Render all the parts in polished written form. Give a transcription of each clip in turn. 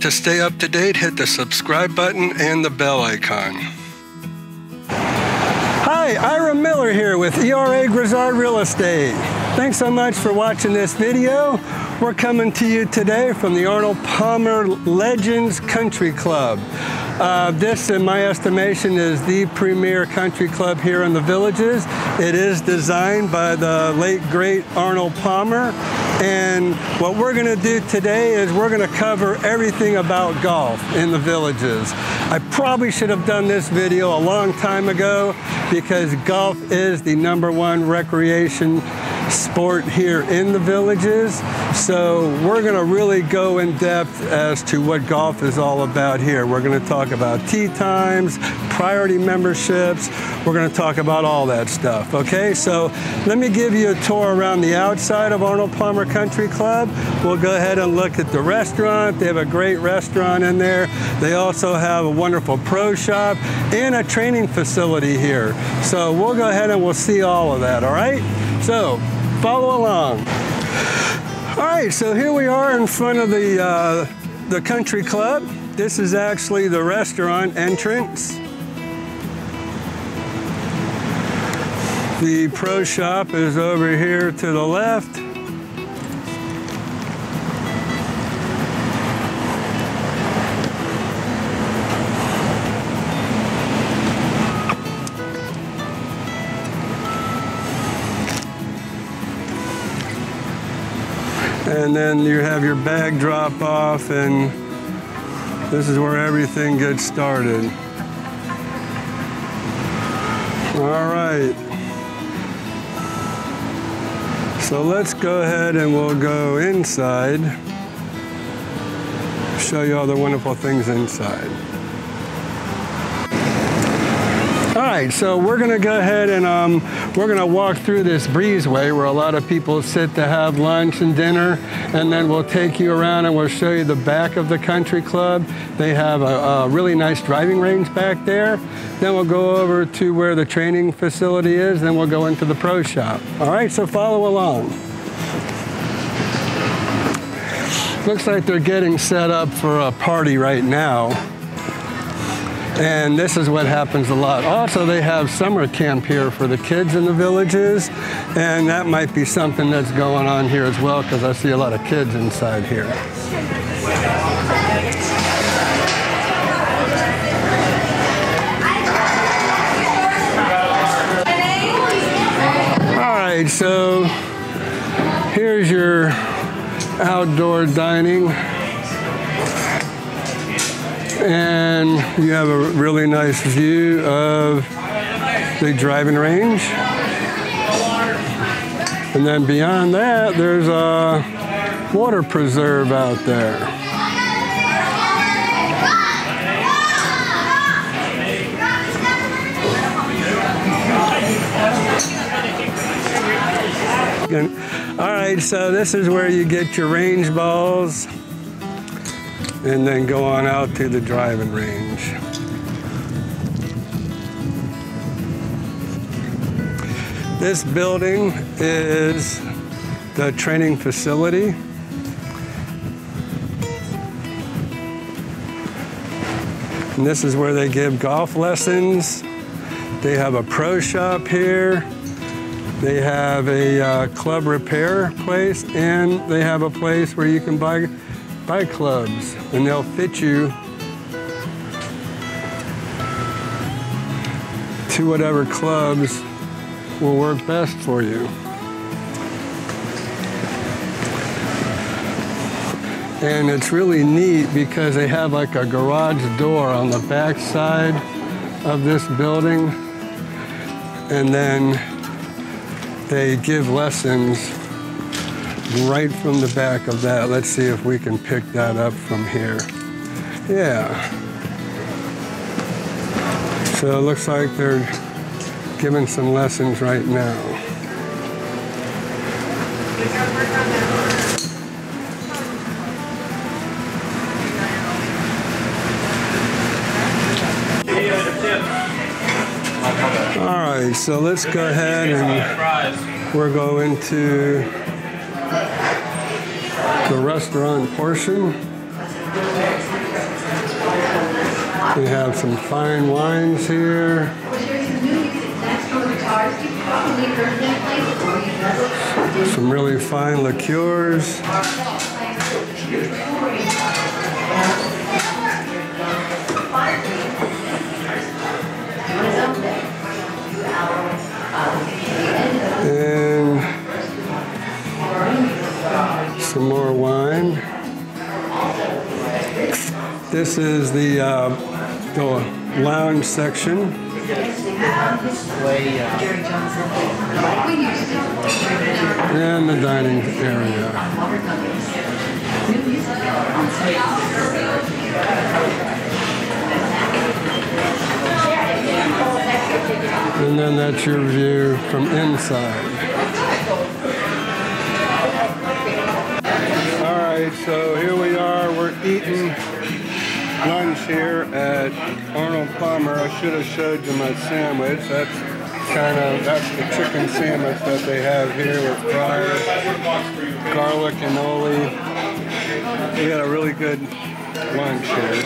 To stay up to date, hit the subscribe button and the bell icon. Hi, Ira Miller here with ERA Grizzard Real Estate. Thanks so much for watching this video. We're coming to you today from the Arnold Palmer Legends Country Club. This, in my estimation, is the premier country club here in the Villages. It is designed by the late, great Arnold Palmer. And what we're gonna do today is we're gonna cover everything about golf in the Villages. I probably should have done this video a long time ago because golf is the #1 recreation sport here in the Villages. So we're gonna really go in depth as to what golf is all about here. We're gonna talk about tee times, priority memberships. We're gonna talk about all that stuff, okay? So let me give you a tour around the outside of Arnold Palmer Country Club. We'll go ahead and look at the restaurant. They have a great restaurant in there. They also have a wonderful pro shop and a training facility here. So we'll go ahead and we'll see all of that, all right? So follow along. All right, so here we are in front of the country club. This is actually the restaurant entrance. The pro shop is over here to the left. And then you have your bag drop off, and this is where everything gets started. All right. So let's go ahead and we'll go inside, show you all the wonderful things inside. All right, so we're gonna go ahead and we're gonna walk through this breezeway where a lot of people sit to have lunch and dinner, and then we'll take you around and we'll show you the back of the country club. They have a really nice driving range back there. Then we'll go over to where the training facility is, then we'll go into the pro shop. All right, so follow along. Looks like they're getting set up for a party right now. And this is what happens a lot. Also, they have summer camp here for the kids in the Villages, and that might be something that's going on here as well, because I see a lot of kids inside here. All right, so here's your outdoor dining. And you have a really nice view of the driving range. And then beyond that, there's a water preserve out there. All right, so this is where you get your range balls, and then go on out to the driving range. This building is the training facility. And this is where they give golf lessons. They have a pro shop here. They have a club repair place, and they have a place where you can buy clubs, and they'll fit you to whatever clubs will work best for you. And it's really neat because they have like a garage door on the back side of this building, and then they give lessons right from the back of that. Let's see if we can pick that up from here. Yeah. So it looks like they're giving some lessons right now. All right, so let's go ahead and we're going to the restaurant portion. We have some fine wines here. Some really fine liqueurs. And some more wine. This is the lounge section. And the dining area. And then that's your view from inside. All right, so here we are. We're eating lunch here at Arnold Palmer. I should have showed you my sandwich. That's the chicken sandwich that they have here with fries, garlic and aioli. We had a really good lunch here.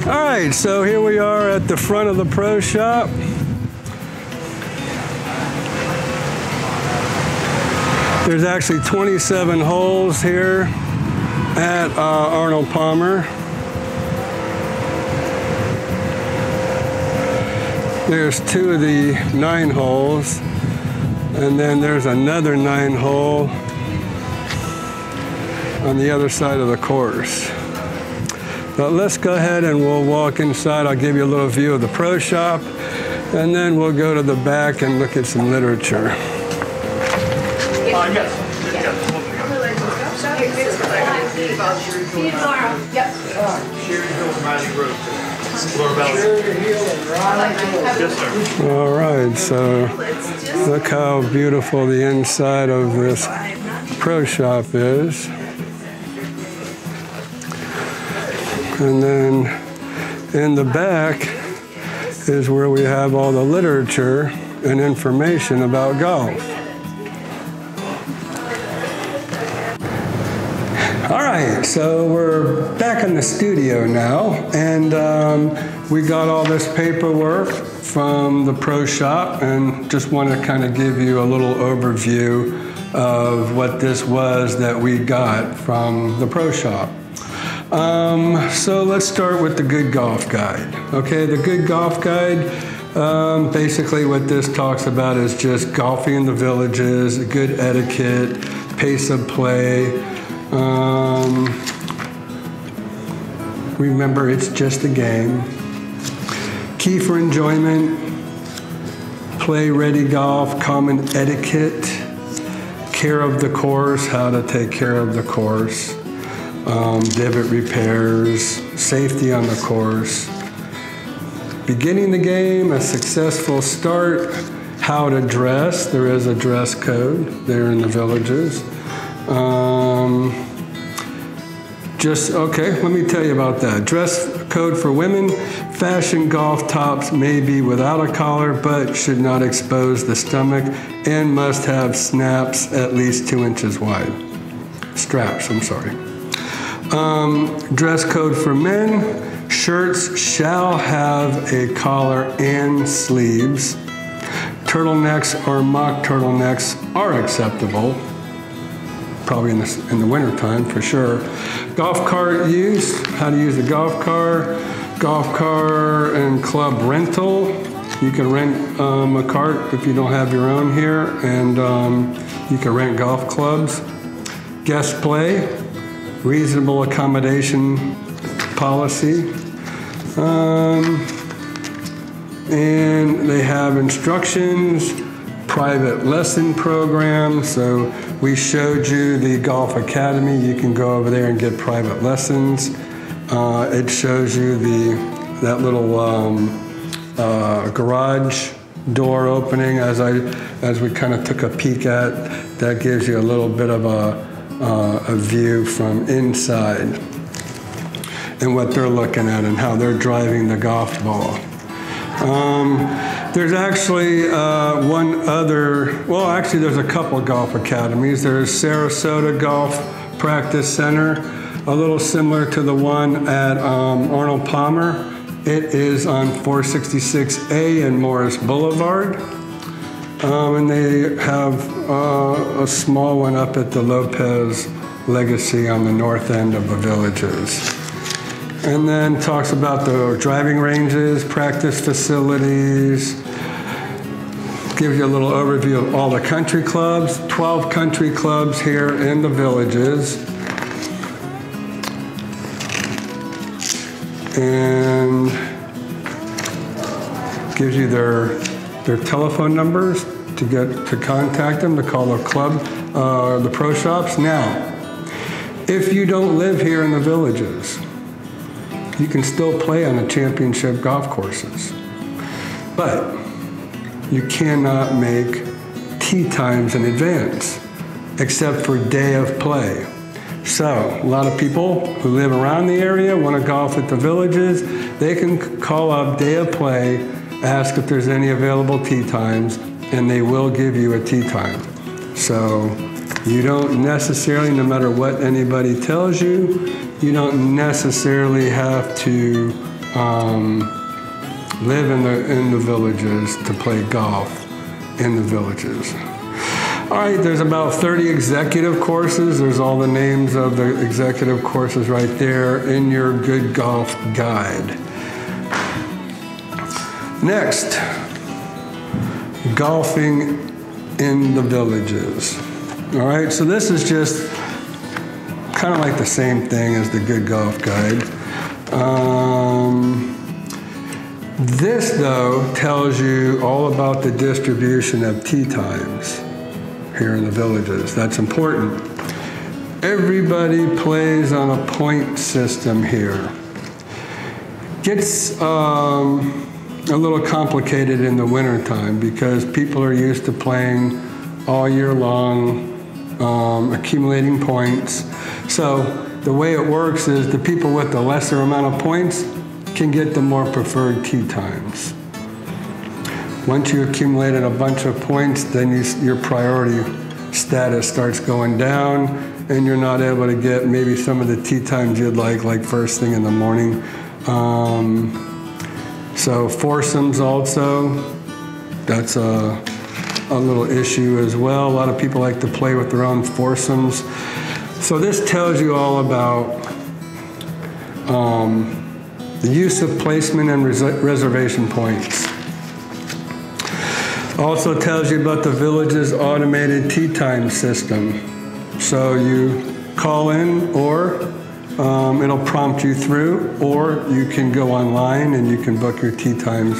All right, so here we are at the front of the pro shop. There's actually 27 holes here at Arnold Palmer. There's 2 of the 9 holes, and then there's another 9 hole on the other side of the course. But let's go ahead and we'll walk inside. I'll give you a little view of the pro shop, and then we'll go to the back and look at some literature. All right, so look how beautiful the inside of this pro shop is. And then in the back is where we have all the literature and information about golf. All right, so we're back in the studio now, and we got all this paperwork from the pro shop, and just want to kind of give you a little overview of what this was that we got from the pro shop. So let's start with the Good Golf Guide. Okay, the Good Golf Guide, basically what this talks about is just golfing in the villages, good etiquette, pace of play. Remember, it's just a game. Key for enjoyment, play-ready golf, common etiquette, care of the course, how to take care of the course. Divot repairs, safety on the course, beginning the game, a successful start, how to dress. There is a dress code there in the villages. Okay, let me tell you about that. Dress code for women. Fashion golf tops may be without a collar, but should not expose the stomach and must have snaps at least 2 inches wide. Straps, I'm sorry. Dress code for men. Shirts shall have a collar and sleeves. Turtlenecks or mock turtlenecks are acceptable. Probably in the winter time for sure. Golf cart use, how to use a golf car and club rental. You can rent a cart if you don't have your own here, and you can rent golf clubs. Guest play, reasonable accommodation policy. And they have instructions, private lesson program. So we showed you the Golf Academy. You can go over there and get private lessons. It shows you that little garage door opening as we kind of took a peek at. That gives you a little bit of a view from inside and what they're looking at and how they're driving the golf ball. There's actually there's a couple golf academies. There's Sarasota Golf Practice Center. a little similar to the one at Arnold Palmer. It is on 466A and Morris Boulevard. And they have a small one up at the Lopez Legacy on the north end of the Villages. And then talks about the driving ranges, practice facilities, gives you a little overview of all the country clubs, 12 country clubs here in the Villages. And gives you their telephone numbers to contact them, to call the club, the pro shops. Now, if you don't live here in the Villages, you can still play on the championship golf courses, but you cannot make tee times in advance, except for day of play. So, a lot of people who live around the area want to golf at the Villages. They can call up day of play, ask if there's any available tee times, and they will give you a tee time. So, you don't necessarily, no matter what anybody tells you, you don't necessarily have to live in the Villages to play golf in the Villages. All right, there's about 30 executive courses. There's all the names of the executive courses right there in your Good Golf Guide. Next, golfing in the Villages. All right, so this is just kind of like the same thing as the Good Golf Guide. This, though, tells you all about the distribution of tee times here in the Villages. That's important. Everybody plays on a point system here. Gets a little complicated in the wintertime because people are used to playing all year long, accumulating points. So the way it works is the people with the lesser amount of points can get the more preferred tee times. Once you accumulated a bunch of points, then your priority status starts going down, and you're not able to get maybe some of the tee times you'd like first thing in the morning. So foursomes also, that's a little issue as well. A lot of people like to play with their own foursomes. So this tells you all about the use of placement and reservation points. Also tells you about the Village's automated tee time system. So you call in, or it'll prompt you through, or you can go online and you can book your tee times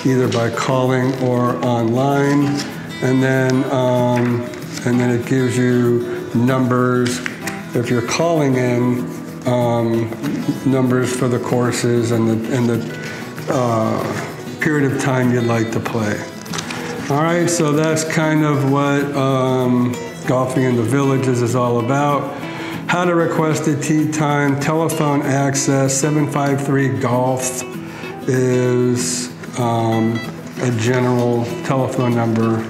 either by calling or online. And then it gives you numbers. If you're calling in, numbers for the courses and the period of time you'd like to play. All right, so that's kind of what golfing in the Villages is all about. How to request a tee time, telephone access, 753-GOLF is a general telephone number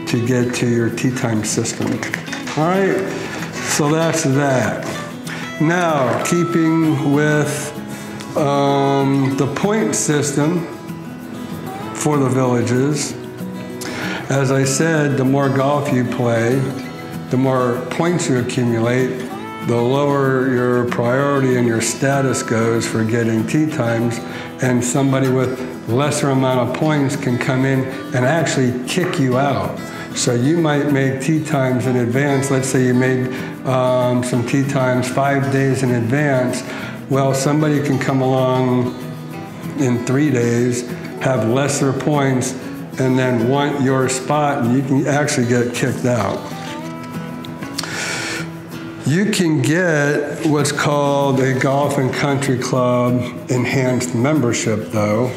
to get to your tee time system. All right, so that's that. Now, keeping with the point system for the Villages, as I said, the more golf you play, the more points you accumulate, the lower your priority and your status goes for getting tee times, and somebody with lesser amount of points can come in and actually kick you out. So you might make tee times in advance. Let's say you made some tee times 5 days in advance. Well, somebody can come along in 3 days, have lesser points, and then want your spot, and you can actually get kicked out. You can get what's called a Golf and Country Club Enhanced membership, though.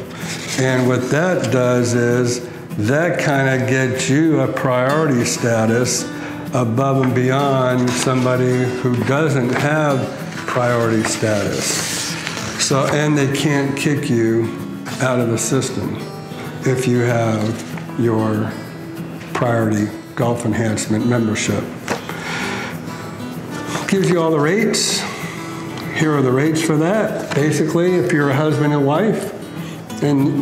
And what that does is that kind of gets you a priority status above and beyond somebody who doesn't have priority status. So, and they can't kick you out of the system if you have your priority golf enhancement membership. Gives you all the rates, here are the rates for that. Basically, if you're a husband and wife and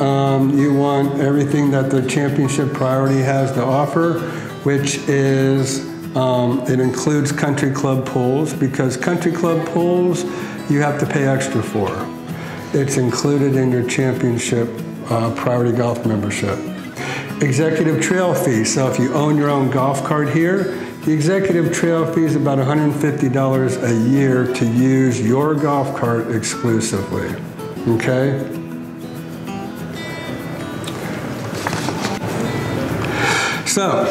you want everything that the Championship Priority has to offer, which is, it includes country club pools, because country club pools you have to pay extra for. It's included in your Championship Priority Golf membership. Executive trail fee, so if you own your own golf cart here, the executive trail fee is about $150 a year to use your golf cart exclusively, okay? So,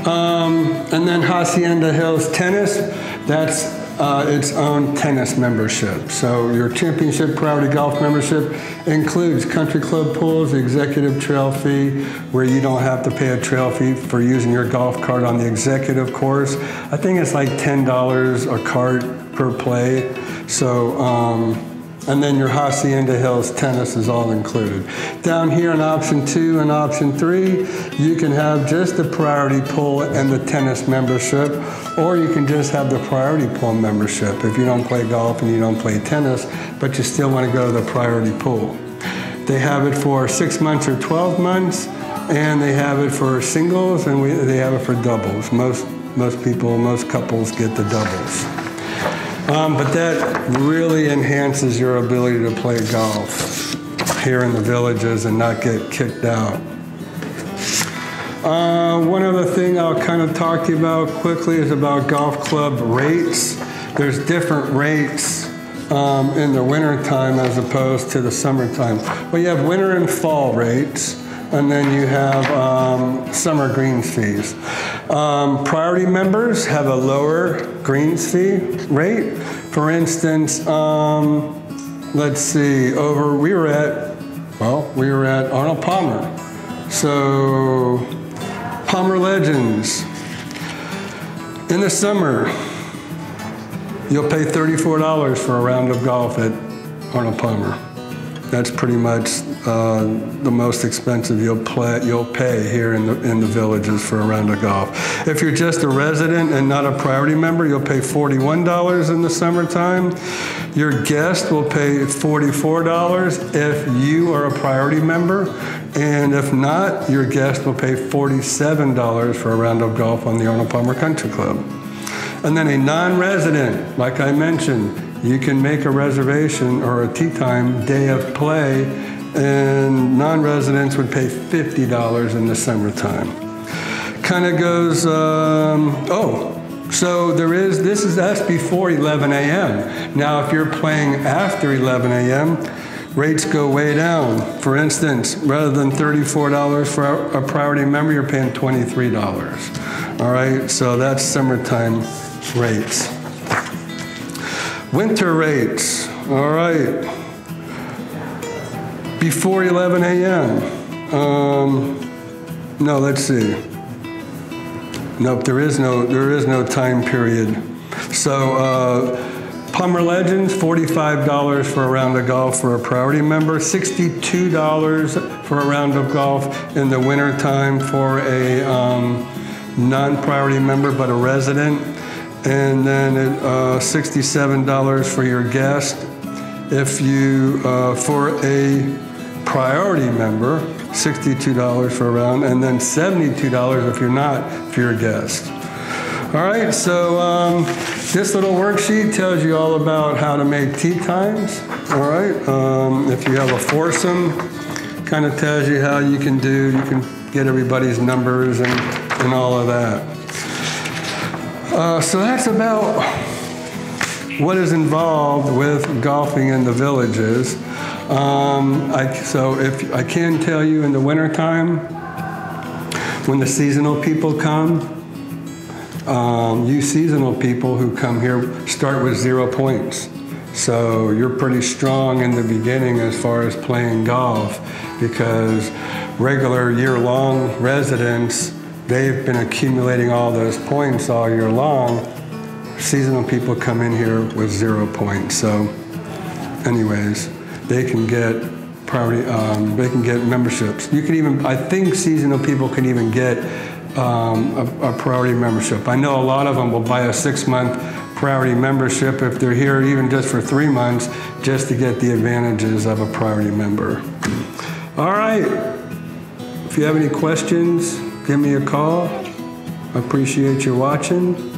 and then Hacienda Hills Tennis, that's its own tennis membership. So your Championship Priority Golf membership includes country club pools, the executive trail fee, where you don't have to pay a trail fee for using your golf cart on the executive course. I think it's like $10 a cart per play. So, and then your Hacienda Hills Tennis is all included. Down here in option 2 and option 3, you can have just the priority pool and the tennis membership, or you can just have the priority pool membership if you don't play golf and you don't play tennis, but you still want to go to the priority pool. They have it for 6 months or 12 months, and they have it for singles, and they have it for doubles. Most couples get the doubles. But that really enhances your ability to play golf here in the villages and not get kicked out. One other thing I'll kind of talk to you about quickly is about golf club rates. There's different rates in the winter time as opposed to the summertime. Well, you have winter and fall rates, and then you have summer greens fees. Priority members have a lower greens fee rate. For instance, let's see, we were at Arnold Palmer. So, Palmer Legends. In the summer, you'll pay $34 for a round of golf at Arnold Palmer. That's pretty much the most expensive you'll pay here in the villages for a round of golf. If you're just a resident and not a priority member, you'll pay $41 in the summertime. Your guest will pay $44 if you are a priority member, and if not, your guest will pay $47 for a round of golf on the Arnold Palmer Country Club. And then a non-resident, like I mentioned, you can make a reservation or a tee time day of play, and non-residents would pay $50 in the summertime. Kind of goes, so that's before 11 a.m. Now, if you're playing after 11 a.m., rates go way down. For instance, rather than $34 for a priority member, you're paying $23. All right, so that's summertime rates. Winter rates, all right. Before 11 a.m. No, let's see. Nope, there is no time period. So Palmer Legends, $45 for a round of golf for a priority member, $62 for a round of golf in the winter time for a non-priority member but a resident. And then $67 for your guest. If you, for a priority member, $62 for a round, and then $72 if you're not, for your guest. All right, so this little worksheet tells you all about how to make tee times. All right, if you have a foursome, kind of tells you how you can get everybody's numbers and all of that. So that's about what is involved with golfing in the villages. So I can tell you in the wintertime, when the seasonal people come, you seasonal people who come here start with 0 points. So you're pretty strong in the beginning as far as playing golf, because regular year-long residents, they've been accumulating all those points all year long. Seasonal people come in here with 0 points. So anyways, they can get memberships. You can even, I think seasonal people can even get a priority membership. I know a lot of them will buy a 6-month priority membership if they're here even just for 3 months, just to get the advantages of a priority member. All right, if you have any questions, give me a call. I appreciate you watching.